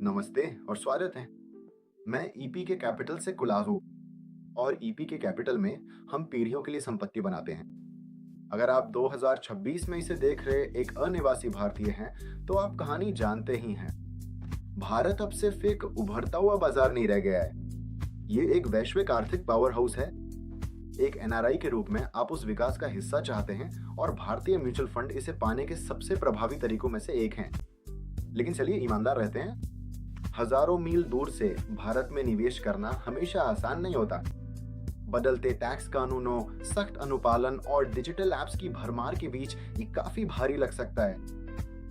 नमस्ते और स्वागत है। मैं ईपी के कैपिटल से कुलाल हूँ और ईपी के कैपिटल में हम पीढ़ियों के लिए संपत्ति बनाते हैं। अगर आप 2026 में इसे देख रहे एक अनिवासी भारतीय हैं, तो आप कहानी जानते ही हैं। भारत अब सिर्फ एक उभरता हुआ बाजार नहीं रह गया है, ये एक वैश्विक आर्थिक पावर हाउस है। एक एनआरआई के रूप में आप उस विकास का हिस्सा चाहते हैं और भारतीय म्यूचुअल फंड इसे पाने के सबसे प्रभावी तरीकों में से एक हैं। लेकिन चलिए ईमानदार रहते हैं, हजारों मील दूर से भारत में निवेश करना हमेशा आसान नहीं होता। बदलते टैक्स कानूनों, सख्त अनुपालन और डिजिटल एप्स की भरमार के बीच ये काफी भारी लग सकता है।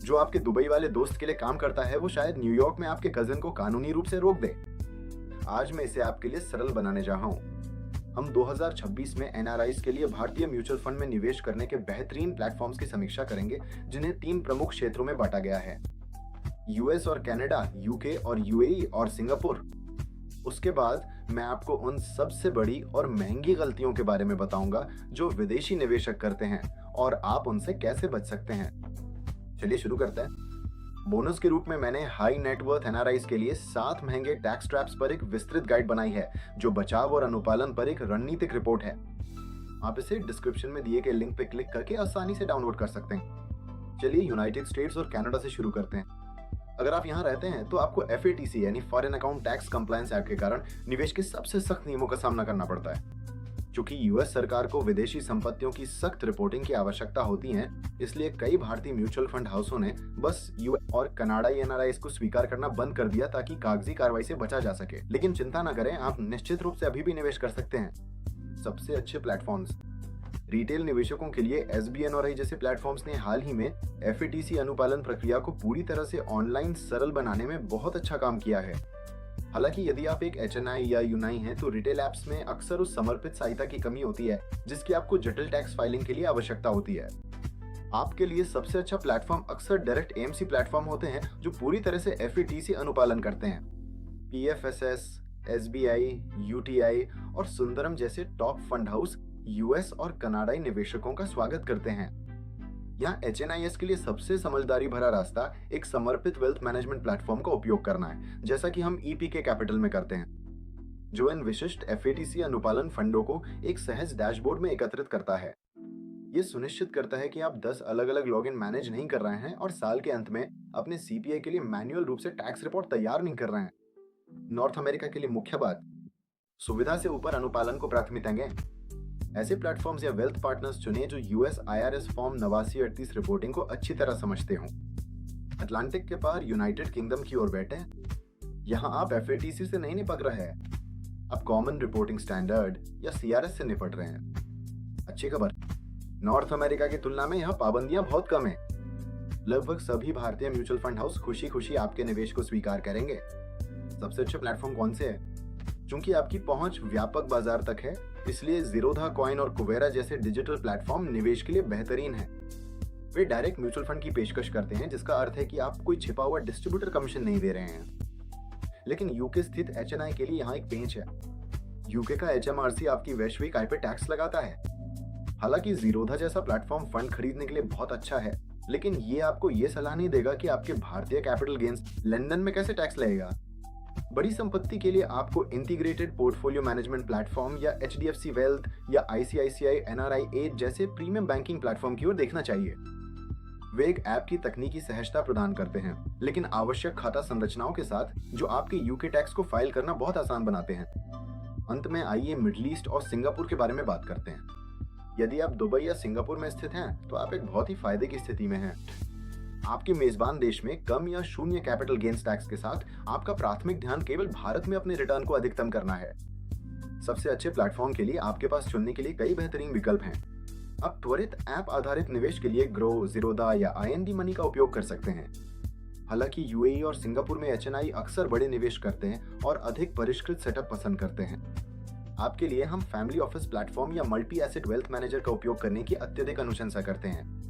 जो आपके दुबई वाले दोस्त के लिए काम करता है, वो शायद न्यूयॉर्क में आपके कजिन को कानूनी रूप से रोक दे। आज मैं इसे आपके लिए सरल बनाने जा रहा हूँ। हम 2026 में एनआरआईज के लिए भारतीय म्यूचुअल फंड में निवेश करने के बेहतरीन प्लेटफॉर्म्स की समीक्षा करेंगे, जिन्हें 3 प्रमुख क्षेत्रों में बांटा गया है: यूएस और कनाडा, यूके और यूएई और सिंगापुर। उसके बाद मैं आपको उन सबसे बड़ी और महंगी गलतियों के बारे में बताऊंगा जो विदेशी निवेशक करते हैं और आप उनसे कैसे बच सकते हैं। चलिए शुरू करते हैं। बोनस के रूप में मैंने हाई नेटवर्थ एनआरआईज के लिए 7 महंगे टैक्स ट्रैप्स पर एक विस्तृत गाइड बनाई है, जो बचाव और अनुपालन पर एक रणनीतिक रिपोर्ट है। आप इसे डिस्क्रिप्शन में दिए गए लिंक पर क्लिक करके आसानी से डाउनलोड कर सकते हैं। चलिए यूनाइटेड स्टेट्स और कनाडा से शुरू करते हैं। अगर आप यहाँ रहते हैं तो आपको एफएटीसी यानी foreign account tax compliance act के कारण निवेश के सबसे सख्त नियमों का सामना करना पड़ता है। चूंकि यूएस सरकार को विदेशी संपत्तियों की सख्त रिपोर्टिंग की आवश्यकता होती है, इसलिए कई भारतीय म्यूचुअल फंड हाउसों ने बस यूएस और कनाडाई एनआरआईज को स्वीकार करना बंद कर दिया ताकि कागजी कार्रवाई से बचा जा सके। लेकिन चिंता न करें, आप निश्चित रूप से अभी भी निवेश कर सकते हैं। सबसे अच्छे प्लेटफॉर्म्स। रिटेल निवेशकों के लिए एसबीएनआरआई जैसे प्लेटफॉर्म्स ने हाल ही में एफएटीसी अनुपालन प्रक्रिया को पूरी तरह से ऑनलाइन सरल बनाने में बहुत अच्छा काम किया है। हालांकि यदि आप एक एचएनआई या यूनाई हैं, तो रिटेल एप्स में अक्सर उस समर्पित सहायता की कमी होती है जिसकी आपको जटिल टैक्स फाइलिंग के लिए आवश्यकता होती है। आपके लिए सबसे अच्छा प्लेटफॉर्म अक्सर डायरेक्ट एएमसी प्लेटफॉर्म होते हैं, जो पूरी तरह से एफएटीसी अनुपालन करते हैं। पीएफएसएस, एसबीआई, यूटीआई और सुंदरम जैसे टॉप फंड हाउस यूएस और कनाडाई निवेशकों का स्वागत करते हैं। यहाँ एचएनआईएस के लिए सबसे समझदारी भरा रास्ता एक समर्पित वेल्थ मैनेजमेंट प्लेटफॉर्म का उपयोग करना है, जैसा कि हम ईपी के कैपिटल में करते हैं, जो इन विशिष्ट एफएटीसी अनुपालन फंडों को एक सहज डैशबोर्ड में एकत्रित करता है। ये सुनिश्चित करता है कि आप 10 अलग अलग लॉगिन मैनेज नहीं कर रहे हैं और साल के अंत में अपने सीपीआई के लिए मैन्युअल रूप से टैक्स रिपोर्ट तैयार नहीं कर रहे हैं। नॉर्थ अमेरिका के लिए मुख्य बात, सुविधा से ऊपर अनुपालन को प्राथमिकता देंगे। ऐसे प्लेटफॉर्म्स या वेल्थ पार्टनर्स चुनें जो यूएस आईआरएस फॉर्म 8938 रिपोर्टिंग को अच्छी तरह समझते हों। अटलांटिक के पार यूनाइटेड किंगडम की ओर बैठे। यहाँ आप एफएटीसी से नहीं निपट रहे हैं, आप कॉमन रिपोर्टिंग स्टैंडर्ड या सीआरएस से निपट रहे हैं। अच्छी खबर, नॉर्थ अमेरिका की तुलना में यहाँ पाबंदियां बहुत कम है। लगभग सभी भारतीय म्यूचुअल फंड हाउस खुशी खुशी आपके निवेश को स्वीकार करेंगे। सबसे अच्छे प्लेटफॉर्म कौन से है? चूंकि आपकी पहुंच व्यापक बाजार तक है, इसलिए जीरोधा कॉइन और कुबेरा जैसे डिजिटल प्लेटफॉर्म निवेश के लिए बेहतरीन है। वे डायरेक्ट म्यूचुअल फंड की पेशकश करते हैं, जिसका अर्थ है कि आप कोई छिपा हुआ डिस्ट्रीब्यूटर कमीशन नहीं दे रहे हैं। लेकिन यूके स्थित एचएनआई के लिए यहाँ एक पेंच है। यूके का एचएमआरसी आपकी वैश्विक आय पर टैक्स लगाता है। हालांकि जीरोधा जैसा प्लेटफॉर्म फंड खरीदने के लिए बहुत अच्छा है, लेकिन ये आपको ये सलाह नहीं देगा कि आपके भारतीय कैपिटल गेन्स लंदन में कैसे टैक्स लगेगा। बड़ी संपत्ति के लिए आपको इंटीग्रेटेड पोर्टफोलियो मैनेजमेंट प्लेटफॉर्म या एचडीएफसी वेल्थ या आईसीआईसीआई एनआरआई एज जैसे प्रीमियम बैंकिंग प्लेटफॉर्म की ओर देखना चाहिए। वे एक ऐप की तकनीकी सहजता प्रदान करते हैं, लेकिन आवश्यक खाता संरचनाओं के साथ जो आपके यूके टैक्स को फाइल करना बहुत आसान बनाते हैं। अंत में आइए मिडिल ईस्ट और सिंगापुर के बारे में बात करते हैं। यदि आप दुबई या सिंगापुर में स्थित हैं, तो आप एक बहुत ही फायदे की स्थिति में हैं। आपके मेजबान देश में कम या शून्य कैपिटल गेन्स टैक्स के साथ आपका प्राथमिक ध्यान केवल भारत में अपने रिटर्न को अधिकतम करना है। सबसे अच्छे प्लेटफॉर्म के लिए आपके पास चुनने के लिए कई बेहतरीन विकल्प हैं। आप त्वरित ऐप आधारित निवेश के लिए ग्रो, जीरोधा या आईएनडी मनी का उपयोग कर सकते हैं। हालांकि यूएई और सिंगापुर में एचएनआई अक्सर बड़े निवेश करते हैं और अधिक परिष्कृत सेटअप पसंद करते हैं। आपके लिए हम फैमिली ऑफिस प्लेटफॉर्म या मल्टी एसेट वेल्थ मैनेजर का उपयोग करने की अत्यधिक अनुशंसा करते हैं।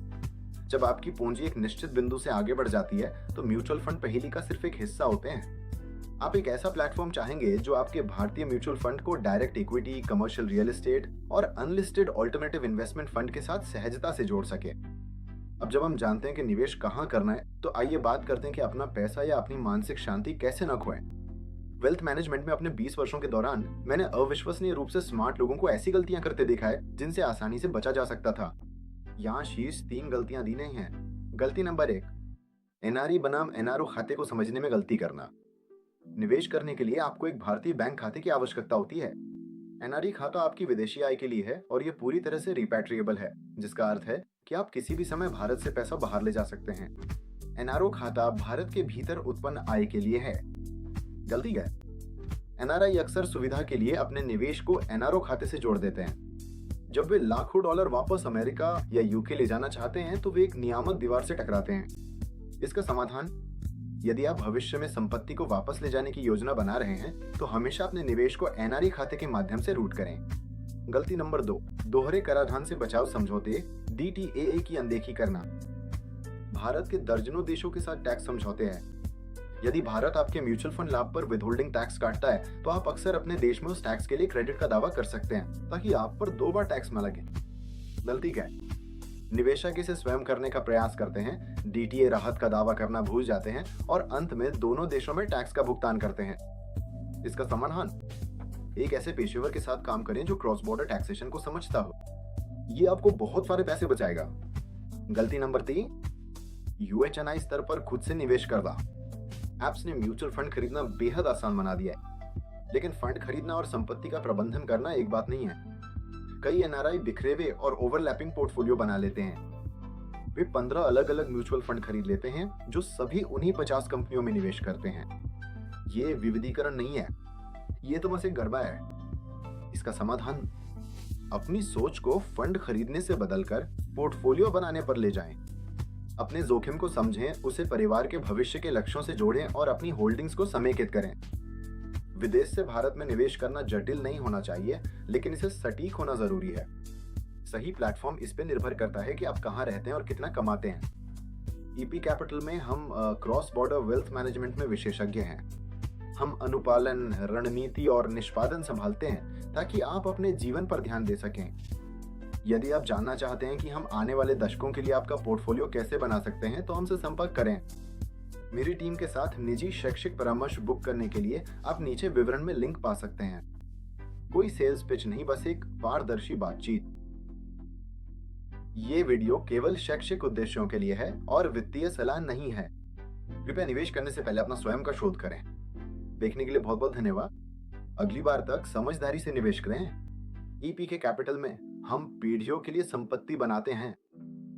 जब आपकी पूंजी एक निश्चित बिंदु से आगे बढ़ जाती है, तो म्यूचुअल फंड पहेली का सिर्फ एक हिस्सा होते हैं। आप एक ऐसा प्लेटफॉर्म चाहेंगे जो आपके भारतीय म्यूचुअल फंड को direct equity, commercial real estate और अनलिस्टेड ऑल्टरनेटिव इन्वेस्टमेंट फंड के साथ सहजता से जोड़ सके। अब जब हम जानते हैं कि निवेश कहाँ करना है, तो आइए बात करते हैं कि अपना पैसा या अपनी मानसिक शांति कैसे न खोएं। वेल्थ मैनेजमेंट में अपने 20 वर्षों के दौरान मैंने अविश्वसनीय रूप से स्मार्ट लोगों को ऐसी गलतियां करते देखा है जिनसे आसानी से बचा जा सकता था। यहाँ शीर्ष 3 गलतियां दी नहीं हैं। गलती नंबर 1, एनआरई बनाम एनआरओ खाते को समझने में गलती करना। निवेश करने के लिए आपको एक भारतीय बैंक खाते की आवश्यकता होती है। एनआरई खाता आपकी विदेशी आय के लिए है और ये पूरी तरह से रिपैट्रिएबल है, जिसका अर्थ है कि आप किसी भी समय भारत से पैसा बाहर ले जा सकते हैं। एनआरओ खाता भारत के भीतर उत्पन्न आय के लिए है। गलती क्या है? एनआरआई अक्सर सुविधा के लिए अपने निवेश को एनआरओ खाते से जोड़ देते हैं। जब वे लाखों डॉलर वापस अमेरिका या यूके ले जाना चाहते हैं तो वे एक नियामक दीवार से टकराते हैं। इसका समाधान, यदि आप भविष्य में संपत्ति को वापस ले जाने की योजना बना रहे हैं तो हमेशा अपने निवेश को एनआरई खाते के माध्यम से रूट करें। गलती नंबर 2, दोहरे कराधान से बचाव समझौते डीटीएए की अनदेखी करना। भारत के दर्जनों देशों के साथ टैक्स समझौते हैं। यदि भारत आपके म्यूचुअल फंड लाभ पर विदहोल्डिंग टैक्स काटता है तो आप अक्सर अपने देश में उस टैक्स के लिए क्रेडिट का दावा कर सकते हैं ताकि आप पर 2 बार टैक्स न लगे। गलती क्या है? निवेशक इसे स्वयं करने का प्रयास करते हैं, डीटीए राहत का दावा करना भूल जाते हैं और अंत में दोनों देशों में टैक्स का भुगतान करते हैं। इसका समाधान, एक ऐसे पेशेवर के साथ काम करें जो क्रॉस बॉर्डर टैक्सेशन को समझता हो। ये आपको बहुत सारे पैसे बचाएगा। गलती नंबर 3, यूएचएनआई स्तर पर खुद से निवेश करना। ऐप्स ने म्यूचुअल फंड खरीदना बेहद आसान बना दिया है, लेकिन फंड खरीदना और संपत्ति का प्रबंधन करना एक बात नहीं है। कई एनआरआई बिखरे हुए और ओवरलैपिंग पोर्टफोलियो बना लेते हैं। वे 15 अलग अलग म्यूचुअल फंड खरीद लेते हैं जो सभी उन्हीं 50 कंपनियों में निवेश करते हैं। ये विविधीकरण नहीं है, ये तो बस एक गड़बड़ है। इसका समाधान, अपनी सोच को फंड खरीदने से बदलकर पोर्टफोलियो बनाने पर ले जाएं। अपने जोखिम को समझें, उसे परिवार के भविष्य के लक्ष्यों से जोड़ें और अपनी होल्डिंग्स को समेकित करें। विदेश से भारत में निवेश करना जटिल नहीं होना चाहिए, लेकिन इसे सटीक होना जरूरी है। सही प्लेटफॉर्म इस पे निर्भर करता है कि आप कहाँ रहते हैं और कितना कमाते हैं। ईपी कैपिटल में हम क्रॉस बॉर्डर वेल्थ मैनेजमेंट में विशेषज्ञ हैं। हम अनुपालन, रणनीति और निष्पादन संभालते हैं ताकि आप अपने जीवन पर ध्यान दे सकें। यदि आप जानना चाहते हैं कि हम आने वाले दशकों के लिए आपका पोर्टफोलियो कैसे बना सकते हैं तो हमसे संपर्क करें। मेरी टीम के साथ निजी शैक्षिक परामर्श बुक करने के लिए आप नीचे विवरण में लिंक पा सकते हैं। कोई सेल्स पिच नहीं, बस एक पारदर्शी बातचीत। ये वीडियो केवल शैक्षिक उद्देश्यों के लिए है और वित्तीय सलाह नहीं है। कृपया निवेश करने से पहले अपना स्वयं का शोध करें। देखने के लिए बहुत बहुत धन्यवाद। अगली बार तक समझदारी से निवेश करें। ईपी के कैपिटल में हम पीढ़ियों के लिए संपत्ति बनाते हैं।